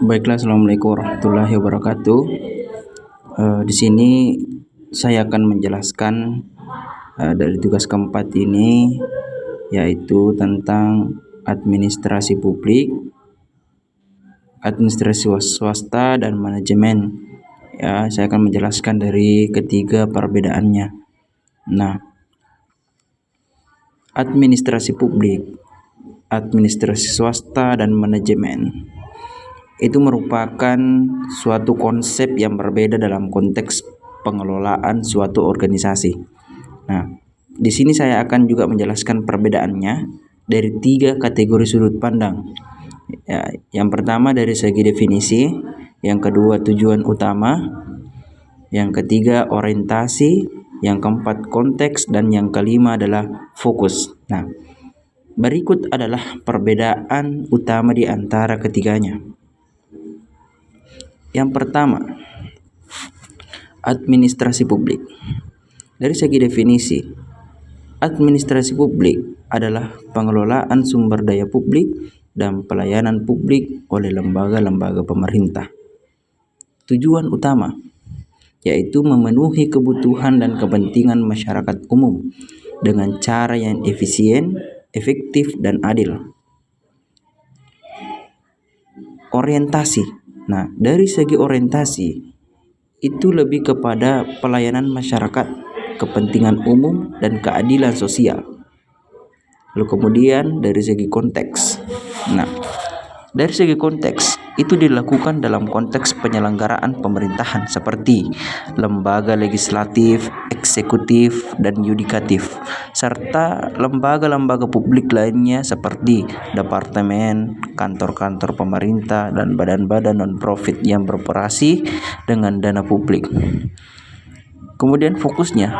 Baiklah, assalamualaikum warahmatullahi wabarakatuh. Di sini saya akan menjelaskan dari tugas keempat ini, yaitu tentang administrasi publik, administrasi swasta, dan manajemen. Ya, saya akan menjelaskan dari ketiga perbedaannya. Nah, administrasi publik, administrasi swasta, dan manajemen itu merupakan suatu konsep yang berbeda dalam konteks pengelolaan suatu organisasi. Nah, di sini saya akan juga menjelaskan perbedaannya dari 3 kategori sudut pandang. Ya, yang pertama dari segi definisi, yang kedua tujuan utama, yang ketiga orientasi, yang keempat konteks, dan yang kelima adalah fokus. Nah, berikut adalah perbedaan utama di antara ketiganya. Yang pertama, administrasi publik. Dari segi definisi, administrasi publik adalah pengelolaan sumber daya publik dan pelayanan publik oleh lembaga-lembaga pemerintah. Tujuan utama yaitu memenuhi kebutuhan dan kepentingan masyarakat umum dengan cara yang efisien, efektif, dan adil. Orientasi. Nah, dari segi orientasi itu lebih kepada pelayanan masyarakat, kepentingan umum, dan keadilan sosial. Lalu kemudian dari segi konteks. Nah, dari segi konteks itu dilakukan dalam konteks penyelenggaraan pemerintahan seperti lembaga legislatif, eksekutif, dan yudikatif, serta lembaga-lembaga publik lainnya seperti departemen, kantor-kantor pemerintah, dan badan-badan non-profit yang beroperasi dengan dana publik. Kemudian fokusnya.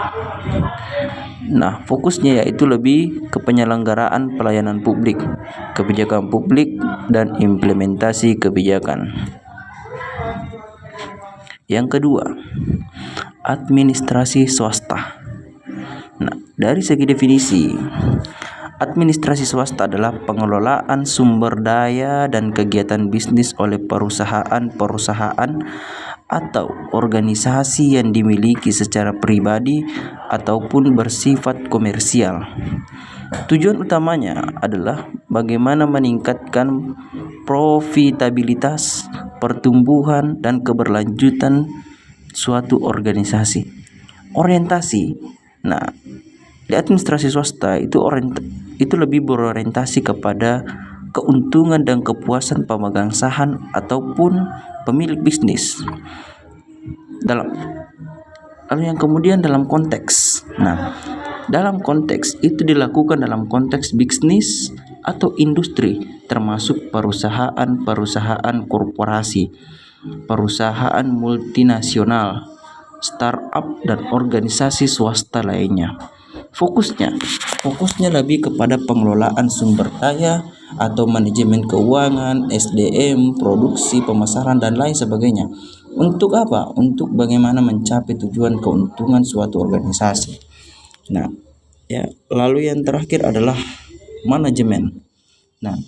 Nah, fokusnya yaitu lebih ke penyelenggaraan pelayanan publik, kebijakan publik, dan implementasi kebijakan. Yang kedua, administrasi swasta. Nah, dari segi definisi, administrasi swasta adalah pengelolaan sumber daya dan kegiatan bisnis oleh perusahaan-perusahaan atau organisasi yang dimiliki secara pribadi ataupun bersifat komersial. Tujuan utamanya adalah bagaimana meningkatkan profitabilitas, pertumbuhan, dan keberlanjutan suatu organisasi. Orientasi. Nah, di administrasi swasta itu lebih berorientasi kepada keuntungan dan kepuasan pemegang saham ataupun pemilik bisnis. Lalu yang kemudian dalam konteks. Nah, dalam konteks itu dilakukan dalam konteks bisnis atau industri, termasuk perusahaan korporasi, perusahaan multinasional, startup, dan organisasi swasta lainnya. Fokusnya lebih kepada pengelolaan sumber daya atau manajemen keuangan, SDM, produksi, pemasaran, dan lain sebagainya. Untuk apa? Untuk bagaimana mencapai tujuan keuntungan suatu organisasi. Nah, ya, lalu yang terakhir adalah manajemen. Nah,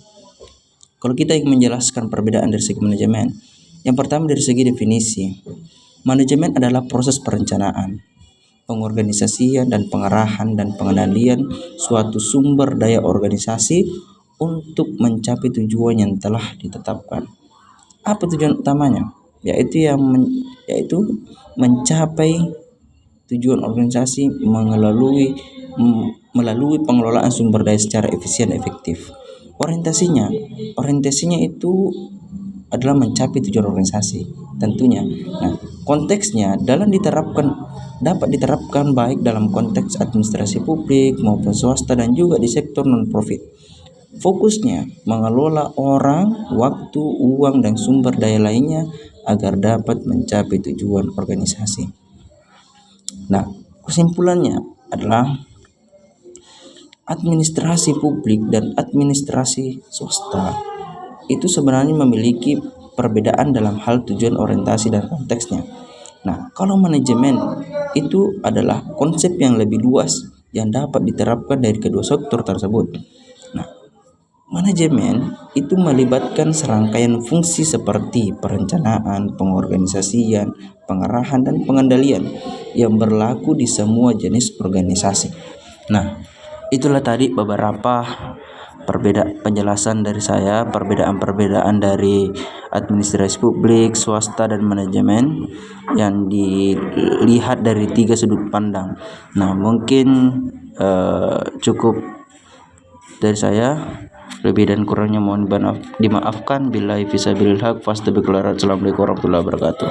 kalau kita ingin menjelaskan perbedaan dari segi manajemen, yang pertama dari segi definisi, manajemen adalah proses perencanaan, pengorganisasian, dan pengarahan dan pengendalian suatu sumber daya organisasi untuk mencapai tujuan yang telah ditetapkan. Apa tujuan utamanya? Yaitu mencapai tujuan organisasi melalui pengelolaan sumber daya secara efisien efektif. Orientasinya itu adalah mencapai tujuan organisasi tentunya. Nah, konteksnya dapat diterapkan baik dalam konteks administrasi publik maupun swasta dan juga di sektor non-profit. Fokusnya mengelola orang, waktu, uang, dan sumber daya lainnya agar dapat mencapai tujuan organisasi. Nah, kesimpulannya adalah administrasi publik dan administrasi swasta itu sebenarnya memiliki perbedaan dalam hal tujuan, orientasi, dan konteksnya. Nah, kalau manajemen itu adalah konsep yang lebih luas yang dapat diterapkan dari kedua sektor tersebut. Nah, Manajemen itu melibatkan serangkaian fungsi seperti perencanaan, pengorganisasian, pengarahan, dan pengendalian yang berlaku di semua jenis organisasi. Nah, itulah tadi beberapa penjelasan dari saya, perbedaan-perbedaan dari administrasi publik, swasta, dan manajemen yang dilihat dari 3 sudut pandang. Nah, mungkin cukup dari saya. Lebih dan kurangnya mohon dimaafkan. Billahi fisabilil haq. Assalamualaikum warahmatullahi wabarakatuh.